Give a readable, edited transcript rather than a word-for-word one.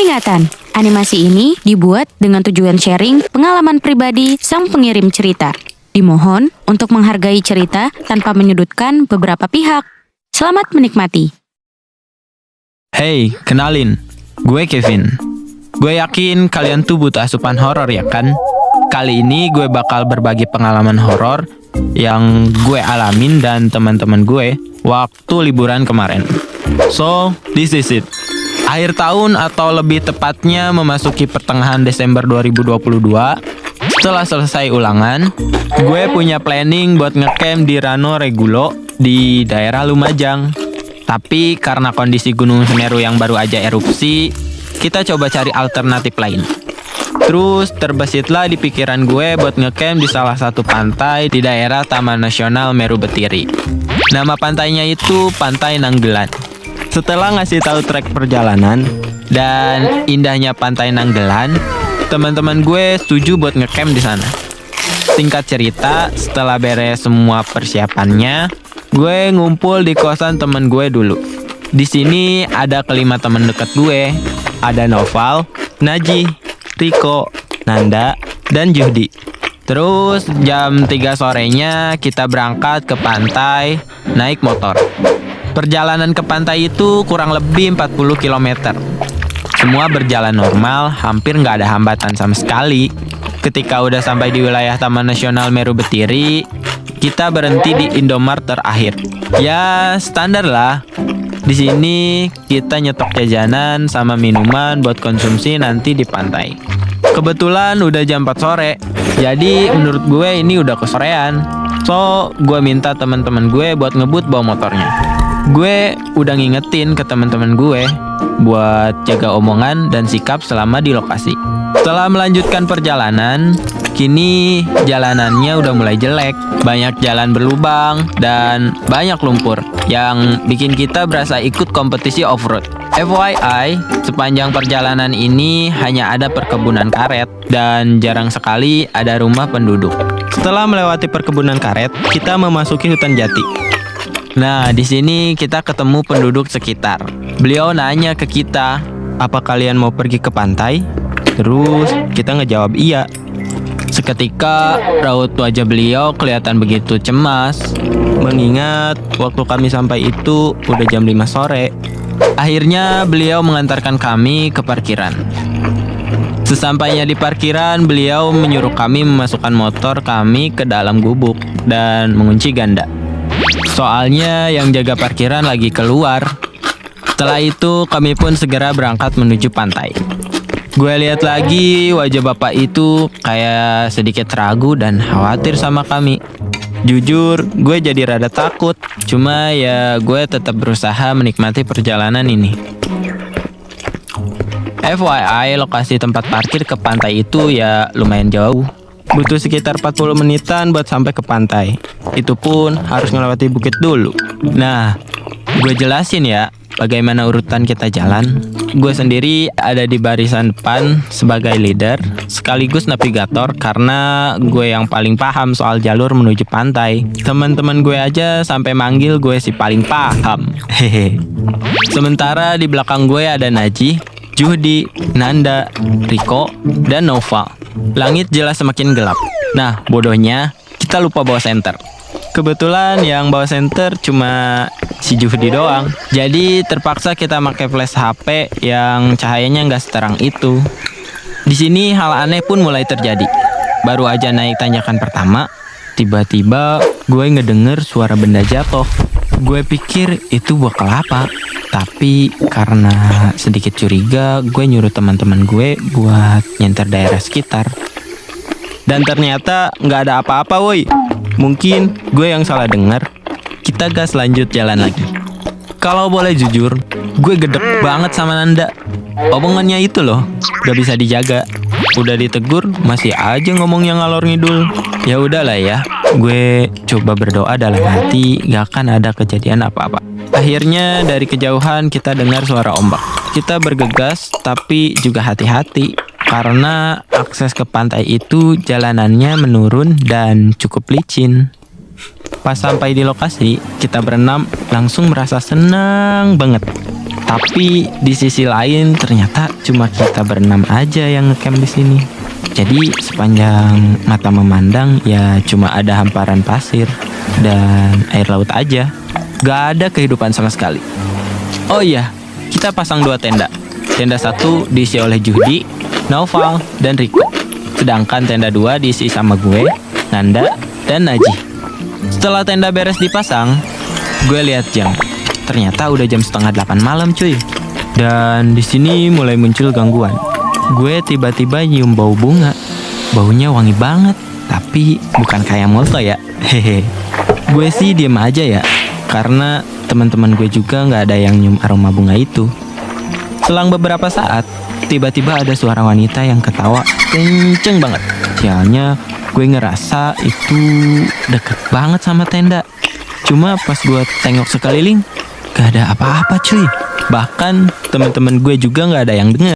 Peringatan, animasi ini dibuat dengan tujuan sharing pengalaman pribadi sang pengirim cerita. Dimohon untuk menghargai cerita tanpa menyudutkan beberapa pihak. Selamat menikmati. Hey, kenalin. Gue Kevin. Gue yakin kalian tuh butuh asupan horor ya kan? Kali ini gue bakal berbagi pengalaman horor yang gue alamin dan teman-teman gue waktu liburan kemarin. So, this is it. Akhir tahun atau lebih tepatnya memasuki pertengahan Desember 2022, setelah selesai ulangan, gue punya planning buat ngecamp di Rano Regulo di daerah Lumajang. Tapi karena kondisi Gunung Semeru yang baru aja erupsi, kita coba cari alternatif lain. Terus terbesitlah di pikiran gue buat ngecamp di salah satu pantai di daerah Taman Nasional Meru Betiri. Nama pantainya itu Pantai Nanggelan. Setelah ngasih tahu trek perjalanan dan indahnya Pantai Nanggelan, teman-teman gue setuju buat ngecamp di sana. Singkat cerita, setelah beres semua persiapannya, gue ngumpul di kosan temen gue dulu. Di sini ada kelima teman dekat gue. Ada Noval, Naji, Riko, Nanda, dan Juhdi. Terus jam 3 sorenya kita berangkat ke pantai naik motor. Perjalanan ke pantai itu kurang lebih 40 km. Semua berjalan normal, hampir nggak ada hambatan sama sekali. Ketika udah sampai di wilayah Taman Nasional Meru Betiri, kita berhenti di Indomart terakhir. Ya, standar lah. Di sini kita nyetok jajanan sama minuman buat konsumsi nanti di pantai. Kebetulan udah jam 4 sore, jadi menurut gue ini udah kesorean. So, gue minta teman-teman gue buat ngebut bawa motornya. Gue udah ngingetin ke teman-teman gue buat jaga omongan dan sikap selama di lokasi. Setelah melanjutkan perjalanan, kini jalanannya udah mulai jelek. Banyak jalan berlubang dan banyak lumpur yang bikin kita berasa ikut kompetisi off-road. FYI, sepanjang perjalanan ini hanya ada perkebunan karet dan jarang sekali ada rumah penduduk. Setelah melewati perkebunan karet, kita memasuki hutan jati. Nah, di sini kita ketemu penduduk sekitar. Beliau nanya ke kita, "Apa kalian mau pergi ke pantai?" Terus kita ngejawab iya. Seketika raut wajah beliau kelihatan begitu cemas, mengingat waktu kami sampai itu udah jam 5 sore. Akhirnya beliau mengantarkan kami ke parkiran. Sesampainya di parkiran, beliau menyuruh kami memasukkan motor kami ke dalam gubuk dan mengunci ganda. Soalnya yang jaga parkiran lagi keluar. Setelah itu kami pun segera berangkat menuju pantai. Gue lihat lagi wajah bapak itu kayak sedikit ragu dan khawatir sama kami. Jujur, gue jadi rada takut. Cuma ya gue tetap berusaha menikmati perjalanan ini. FYI, lokasi tempat parkir ke pantai itu ya lumayan jauh. Butuh sekitar 40 menitan buat sampai ke pantai. Itu pun harus melewati bukit dulu. Nah, gue jelasin ya bagaimana urutan kita jalan. Gue sendiri ada di barisan depan sebagai leader, sekaligus navigator karena gue yang paling paham soal jalur menuju pantai. Teman-teman gue aja sampai manggil gue si paling paham. Hehe. Sementara di belakang gue ada Naji, Juhdi, Nanda, Riko, dan Noval. Langit jelas semakin gelap. Nah, bodohnya kita lupa bawa senter. Kebetulan yang bawa senter cuma si Juhdi doang. Jadi terpaksa kita pakai flash HP yang cahayanya nggak seterang itu. Di sini hal aneh pun mulai terjadi. Baru aja naik tanjakan pertama, tiba-tiba gue ngedenger suara benda jatuh. Gue pikir itu buah kelapa. Tapi karena sedikit curiga, gue nyuruh teman-teman gue buat nyenter daerah sekitar. Dan ternyata nggak ada apa-apa woi. Mungkin gue yang salah dengar. Kita gas lanjut jalan lagi. Kalau boleh jujur, gue gedek banget sama Nanda. Omongannya itu loh, gak bisa dijaga. Udah ditegur, masih aja ngomongnya ngalor ngidul. Ya udahlah ya, gue coba berdoa dalam hati gak akan ada kejadian apa-apa. Akhirnya dari kejauhan kita dengar suara ombak. Kita bergegas tapi juga hati-hati karena akses ke pantai itu jalanannya menurun dan cukup licin. Pas sampai di lokasi, kita berenam langsung merasa senang banget. Tapi di sisi lain ternyata cuma kita berenam aja yang ngecamp di sini. Jadi sepanjang mata memandang ya cuma ada hamparan pasir dan air laut aja. Gak ada kehidupan sama sekali. Oh iya, kita pasang 2 tenda. Tenda 1 diisi oleh Juhdi, Naufal, dan Riko. Sedangkan tenda 2 diisi sama gue, Nanda, dan Najih. Setelah tenda beres dipasang, gue lihat jam. Ternyata udah jam 7:30 malam cuy. Dan di sini mulai muncul gangguan. Gue tiba-tiba nyium bau bunga. Baunya wangi banget, tapi bukan kayak molto ya. Hehe. Gue sih diem aja ya, karena teman-teman gue juga nggak ada yang nyium aroma bunga itu. Selang beberapa saat, tiba-tiba ada suara wanita yang ketawa kenceng banget. Sialnya, gue ngerasa itu deket banget sama tenda. Cuma pas gue tengok sekeliling, gak ada apa-apa cuy. Bahkan teman-teman gue juga gak ada yang dengar.